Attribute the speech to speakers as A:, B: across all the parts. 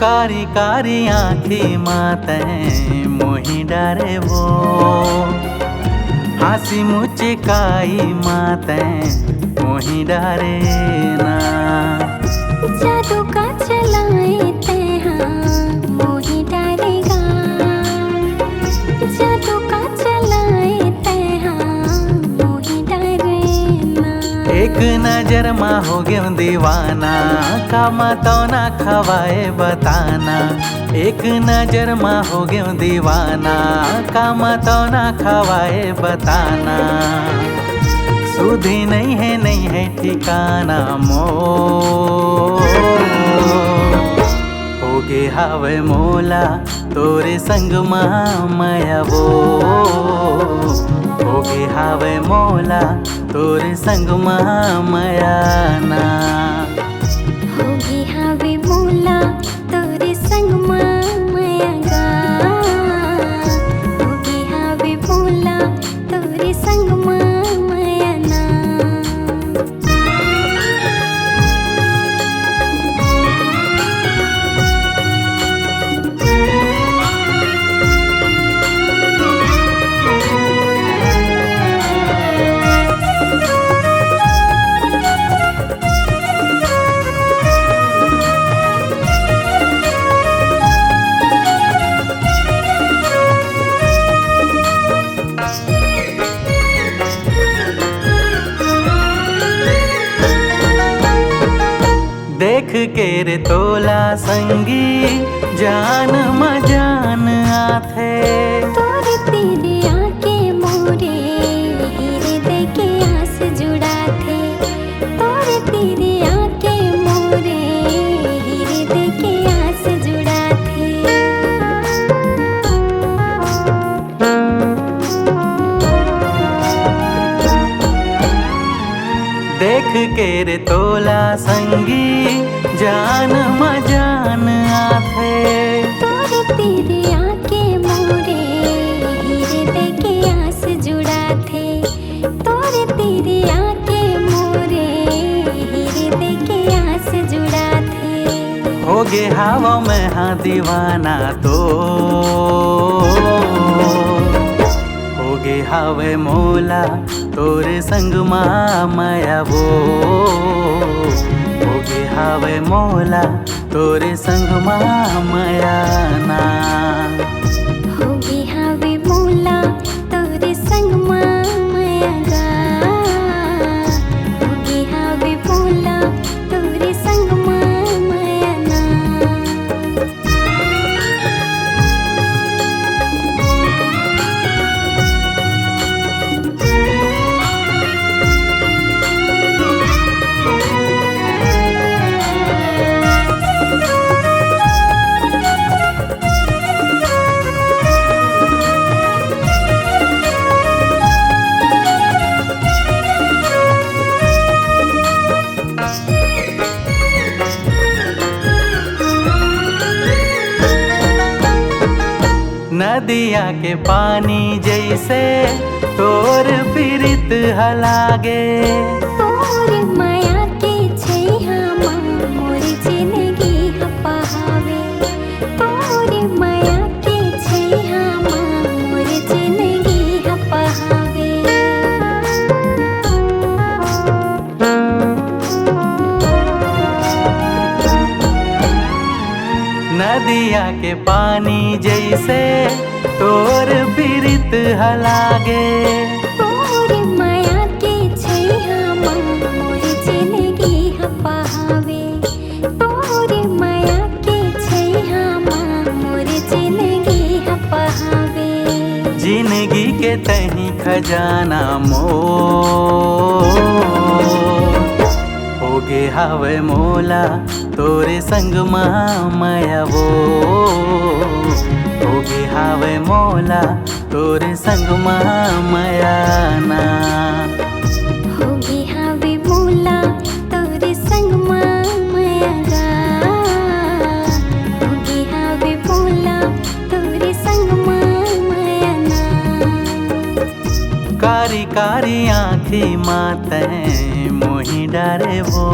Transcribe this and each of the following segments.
A: कारी कारी आँखी माते मोहि डारे वो, हासी मुचकाई माते मोहि डारे ना।
B: जादू का चलाए ते हाँ मोहि डारेगा, जादू का चलाए ते हाँ मोहि डारेना।
A: एक नजर माँ हो गयो दीवाना, कामा तो ना खवाए बताना। एक नजर माँ हो गयो दीवाना, कामा तो ना खवाए बताना। सुधी नहीं है ठिकाना मोर, होगे हावे मोला तोरे संग माया वो, होगे हावे मोला तोरे संग माया ना।
B: होगी हावे मोला तोरे संग माया गा, होगी हावे मोला तोरे संग माया ना।
A: देख के रे तोला संगी जान मजान आथे।
B: तोरे तेरे आके मोरे हृदय के आस जुड़ा थे, तोरे तेरे आके मोरे हृदय के आस जुड़ा थे।
A: देख के रे तोला संगी जान मजान आथे।
B: तोरे तेरे आके मोरे हृदय के आस जुड़ा थे, तोरे तेरे आके मोरे हृदय के आस जुड़ा थे।
A: होगे हवा में हाँ दीवाना तो, होगे हावे मोला तोरे संग माया वो, होगे हावे मोला तोरे संग माया ना।
B: होगी हावे मोला तोरे संग माया गा, होगी हावे मोला तोरे संग माया ना।
A: नदिया के पानी जैसे तोर पीरित हलागे।
B: तोर माया के छैहा माँ मोर जिंदगी हपावे, तोर माया के छैहा माँ मोर जिंदगी हपावे।
A: नदिया के पानी जैसे तोर पीरित हलागे।
B: तोर माया के छैहा माँ मोर जिंदगी हपावे, तोर माया के छैहा माँ मोर जिंदगी हपावे।
A: जिंदगी के तही खजाना मोर, होगे हावे मोला तोरे संग माया वो, होगे हावे मोला तोरे संग माया ना।
B: होगी हावे मोला तोरे संग माया गा, होगी हावे मोला तोरे संग माया ना।
A: कारी कारी आँखी माते मोहि डारे वो,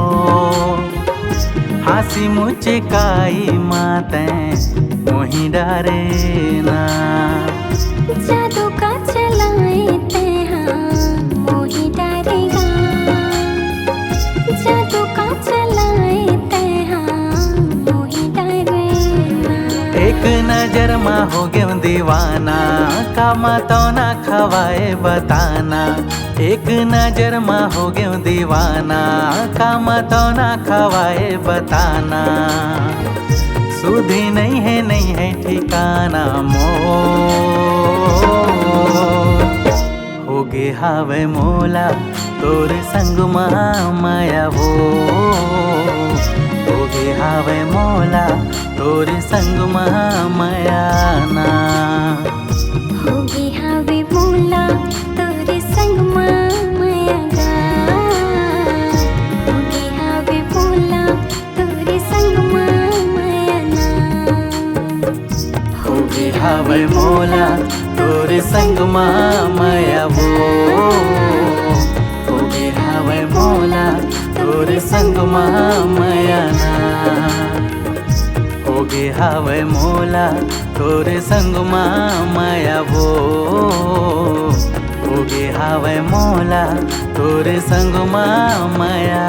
A: हासी मुचकाई माते मोही डारे ना।
B: जादू का चलाए ते हाँ मोही डरेगा। जादू का चलाए ते हाँ मोही डरेगा।
A: एक नजर माँ हो गया दीवाना, कामा तो ना खवाए बताना। एक नजर माँ हो गया दीवाना, कामा तो ना खवाए बताना। सुधी नहीं है ठिकाना मोर। होगे हावे मोला तोरे संग माया वो। होगे हावे मोला तोरे संग माया ना।
B: होगी हावे मोला तोरे संग माया गा। होगी हावे मोला तोरे संग माया ना।
A: होगे हावे मोला तोरे संग माया वो। होगे हावे मोला तोरे संग माया ना। होगे हावे मोला तोरे संग माया वो। होगे हावे मोला तोरे संग माया।